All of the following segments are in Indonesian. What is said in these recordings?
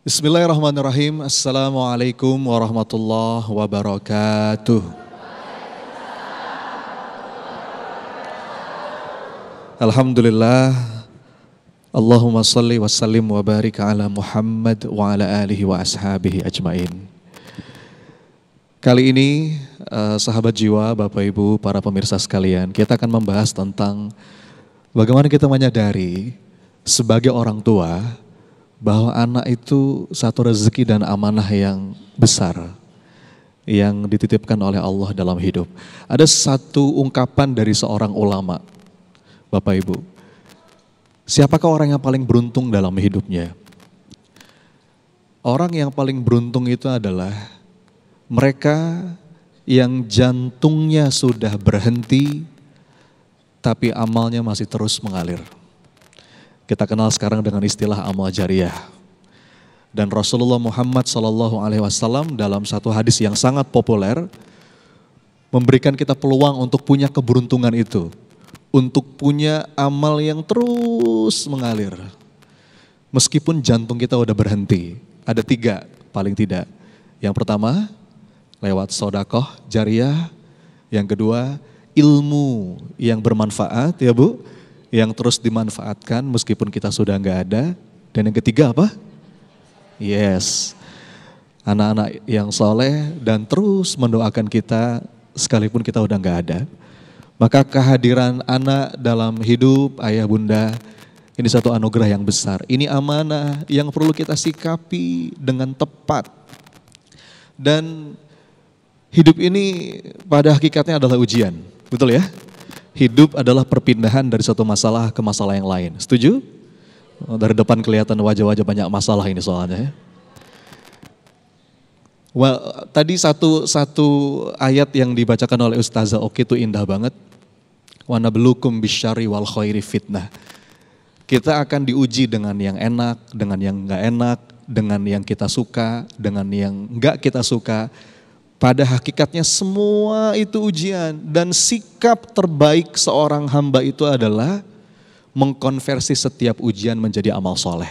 Bismillahirrahmanirrahim. Assalamualaikum warahmatullahi wabarakatuh. Alhamdulillah. Allahumma salli wa sallim wa barik ala Muhammad wa ala alihi wa ashabihi ajmain. Kali ini sahabat jiwa, Bapak Ibu, para pemirsa sekalian, kita akan membahas tentang bagaimana kita menyadari sebagai orang tua bahwa anak itu satu rezeki dan amanah yang besar yang dititipkan oleh Allah dalam hidup. Ada satu ungkapan dari seorang ulama, Bapak Ibu. Siapakah orang yang paling beruntung dalam hidupnya? Orang yang paling beruntung itu adalah mereka yang jantungnya sudah berhenti tapi amalnya masih terus mengalir. Kita kenal sekarang dengan istilah amal jariyah. Dan Rasulullah Muhammad SAW dalam satu hadis yang sangat populer memberikan kita peluang untuk punya keberuntungan itu, untuk punya amal yang terus mengalir. Meskipun jantung kita udah berhenti, ada 3 paling tidak. Yang pertama, lewat sodakoh jariyah. Yang kedua, ilmu yang bermanfaat, ya Bu, yang terus dimanfaatkan meskipun kita sudah nggak ada. Dan yang ketiga apa? Yes, anak-anak yang soleh dan terus mendoakan kita sekalipun kita udah nggak ada. Maka kehadiran anak dalam hidup ayah bunda ini satu anugerah yang besar. Ini amanah yang perlu kita sikapi dengan tepat. Dan hidup ini pada hakikatnya adalah ujian, betul ya? Hidup adalah perpindahan dari satu masalah ke masalah yang lain. Setuju? Dari depan kelihatan wajah-wajah banyak masalah ini soalnya. Tadi satu ayat yang dibacakan oleh Ustazah Oki itu indah banget. Wa nabluukum bisyarri wal khairi fitnah. Kita akan diuji dengan yang enak, dengan yang enggak enak, dengan yang kita suka, dengan yang enggak kita suka. Pada hakikatnya semua itu ujian, dan sikap terbaik seorang hamba itu adalah mengkonversi setiap ujian menjadi amal soleh.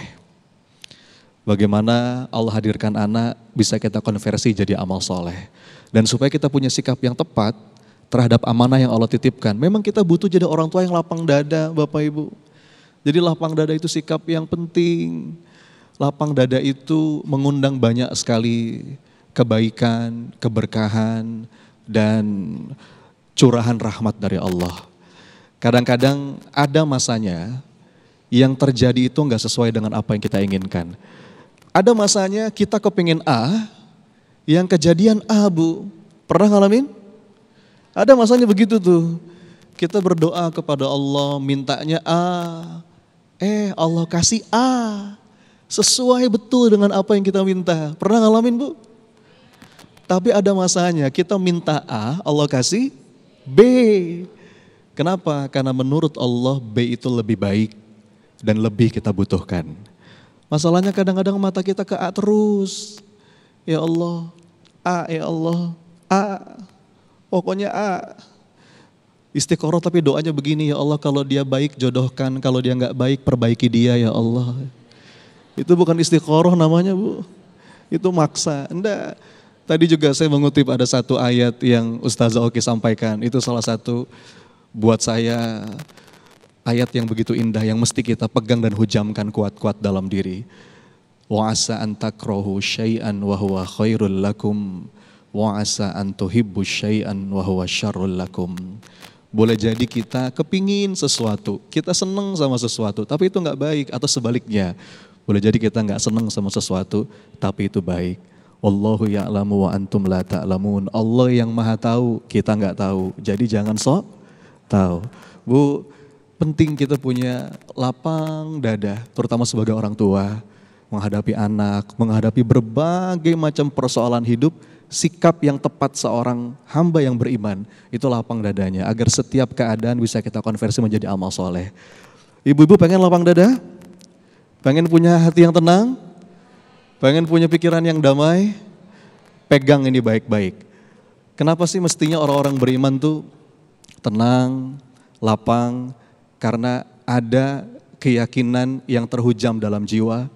Bagaimana Allah hadirkan anak bisa kita konversi jadi amal soleh. Dan supaya kita punya sikap yang tepat terhadap amanah yang Allah titipkan, memang kita butuh jadi orang tua yang lapang dada, Bapak Ibu. Jadi lapang dada itu sikap yang penting. Lapang dada itu mengundang banyak sekali kebaikan, keberkahan, dan curahan rahmat dari Allah. Kadang-kadang ada masanya yang terjadi itu nggak sesuai dengan apa yang kita inginkan. Ada masanya kita kepingin A, yang kejadian A, Bu. Pernah ngalamin? Ada masanya begitu tuh. Kita berdoa kepada Allah, mintanya A. Allah kasih A. Sesuai betul dengan apa yang kita minta. Pernah ngalamin, Bu? Tapi ada masanya kita minta A, Allah kasih B. Kenapa? Karena menurut Allah B itu lebih baik dan lebih kita butuhkan. Masalahnya kadang-kadang mata kita ke A terus. Ya Allah, A, ya Allah, A. Pokoknya A. Istiqoroh tapi doanya begini, ya Allah kalau dia baik jodohkan, kalau dia nggak baik perbaiki dia ya Allah. Itu bukan istiqoroh namanya, Bu. Itu maksa. Enggak. Tadi juga saya mengutip ada satu ayat yang Ustazah Oki sampaikan. Itu salah satu buat saya ayat yang begitu indah yang mesti kita pegang dan hujamkan kuat-kuat dalam diri. Wa asa an takrahu syai'an wa huwa khairul lakum wa asa an tuhibbu syai'an wa huwa syarrul lakum. Boleh jadi kita kepingin sesuatu, kita seneng sama sesuatu, tapi itu nggak baik, atau sebaliknya. Boleh jadi kita nggak seneng sama sesuatu, tapi itu baik. Wallahu ya'lamu wa antum la ta'lamun. Allah yang maha tahu, kita nggak tahu. Jadi jangan sok tahu. Bu, penting kita punya lapang dada, terutama sebagai orang tua, menghadapi anak, menghadapi berbagai macam persoalan hidup. Sikap yang tepat seorang hamba yang beriman, itu lapang dadanya, agar setiap keadaan bisa kita konversi menjadi amal soleh. Ibu-ibu pengen lapang dada? Pengen punya hati yang tenang? Pengen punya pikiran yang damai? Pegang ini baik-baik. Kenapa sih mestinya orang-orang beriman tuh tenang, lapang? Karena ada keyakinan yang terhujam dalam jiwa,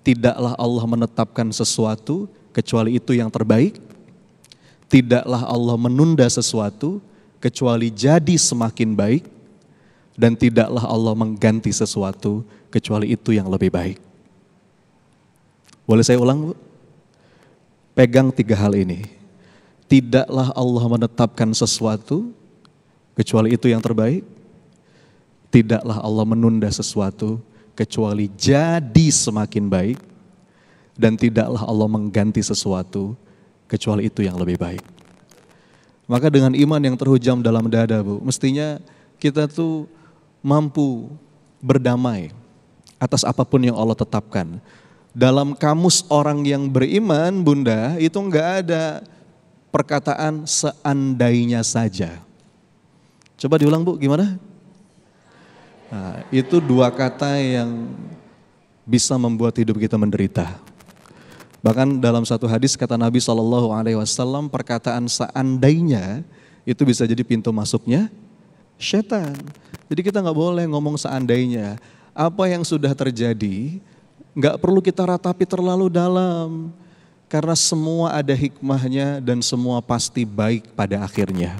tidaklah Allah menetapkan sesuatu kecuali itu yang terbaik. Tidaklah Allah menunda sesuatu kecuali jadi semakin baik. Dan tidaklah Allah mengganti sesuatu kecuali itu yang lebih baik. Boleh saya ulang, Bu? Pegang 3 hal ini. Tidaklah Allah menetapkan sesuatu kecuali itu yang terbaik. Tidaklah Allah menunda sesuatu kecuali jadi semakin baik. Dan tidaklah Allah mengganti sesuatu kecuali itu yang lebih baik. Maka dengan iman yang terhujam dalam dada, Bu, mestinya kita tuh mampu berdamai atas apapun yang Allah tetapkan. Dalam kamus orang yang beriman, Bunda, itu enggak ada perkataan seandainya saja. Coba diulang, Bu, gimana? Nah, itu 2 kata yang bisa membuat hidup kita menderita. Bahkan dalam satu hadis kata Nabi SAW, perkataan seandainya itu bisa jadi pintu masuknya setan. Jadi kita nggak boleh ngomong seandainya. Apa yang sudah terjadi nggak perlu kita ratapi terlalu dalam. Karena semua ada hikmahnya dan semua pasti baik pada akhirnya.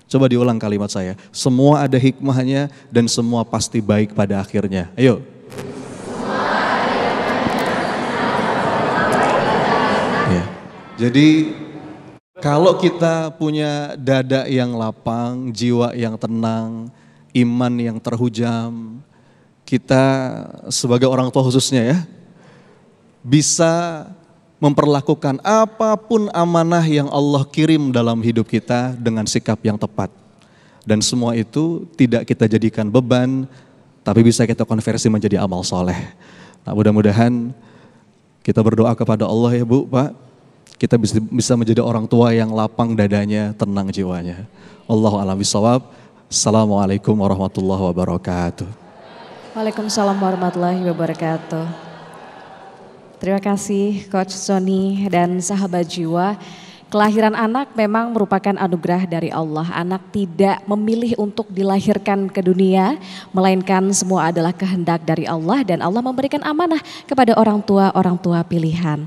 Coba diulang kalimat saya. Semua ada hikmahnya dan semua pasti baik pada akhirnya. Ayo. Ya. Jadi kalau kita punya dada yang lapang, jiwa yang tenang, iman yang terhujam, kita sebagai orang tua khususnya ya, bisa memperlakukan apapun amanah yang Allah kirim dalam hidup kita dengan sikap yang tepat. Dan semua itu tidak kita jadikan beban, tapi bisa kita konversi menjadi amal soleh. Nah, mudah-mudahan kita berdoa kepada Allah ya Bu, Pak, kita bisa menjadi orang tua yang lapang dadanya, tenang jiwanya. Allahu a'lam bishawab. Assalamualaikum warahmatullahi wabarakatuh. Waalaikumsalam warahmatullahi wabarakatuh. Terima kasih Coach Sony dan sahabat jiwa. Kelahiran anak memang merupakan anugerah dari Allah. Anak tidak memilih untuk dilahirkan ke dunia, melainkan semua adalah kehendak dari Allah dan Allah memberikan amanah kepada orang tua pilihan.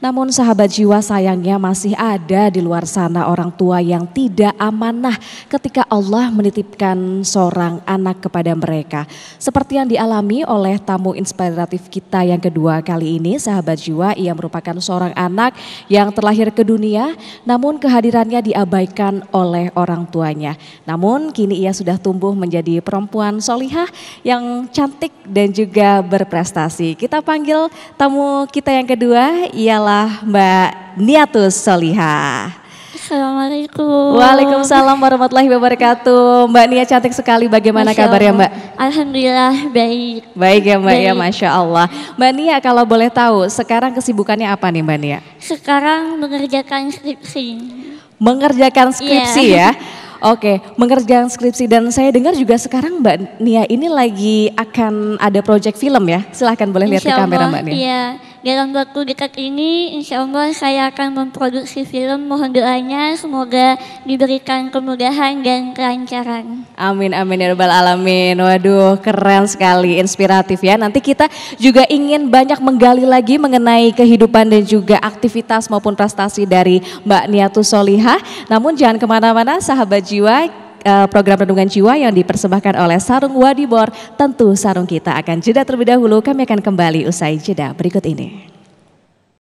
Namun sahabat jiwa, sayangnya masih ada di luar sana orang tua yang tidak amanah ketika Allah menitipkan seorang anak kepada mereka. Seperti yang dialami oleh tamu inspiratif kita yang kedua kali ini, sahabat jiwa, ia merupakan seorang anak yang terlahir ke dunia, namun kehadirannya diabaikan oleh orang tuanya. Namun kini ia sudah tumbuh menjadi perempuan solihah yang cantik dan juga berprestasi. Kita panggil tamu kita yang kedua, ialah Mbak Niatus Solihah. Assalamualaikum. Waalaikumsalam warahmatullahi wabarakatuh. Mbak Nia cantik sekali, bagaimana kabarnya Mbak? Alhamdulillah baik. Baik ya Mbak ya, Masya Allah. Mbak Nia, kalau boleh tahu sekarang kesibukannya apa nih Mbak Nia? Sekarang mengerjakan skripsi. Mengerjakan skripsi ya? Oke, mengerjakan skripsi, dan saya dengar juga sekarang Mbak Nia ini lagi akan ada proyek film ya? Silahkan boleh lihat ke kamera Mbak Nia. Iya, dalam waktu dekat ini insya Allah saya akan memproduksi film, mohon doanya semoga diberikan kemudahan dan kelancaran. Amin amin ya rabbal alamin. Waduh, keren sekali, inspiratif ya. Nanti kita juga ingin banyak menggali lagi mengenai kehidupan dan juga aktivitas maupun prestasi dari Mbak Niatus Solihah. Namun jangan kemana-mana sahabat jiwa, program Renungan Jiwa yang dipersembahkan oleh Sarung Wadibor. Tentu sarung kita akan jeda terlebih dahulu, kami akan kembali usai jeda berikut ini.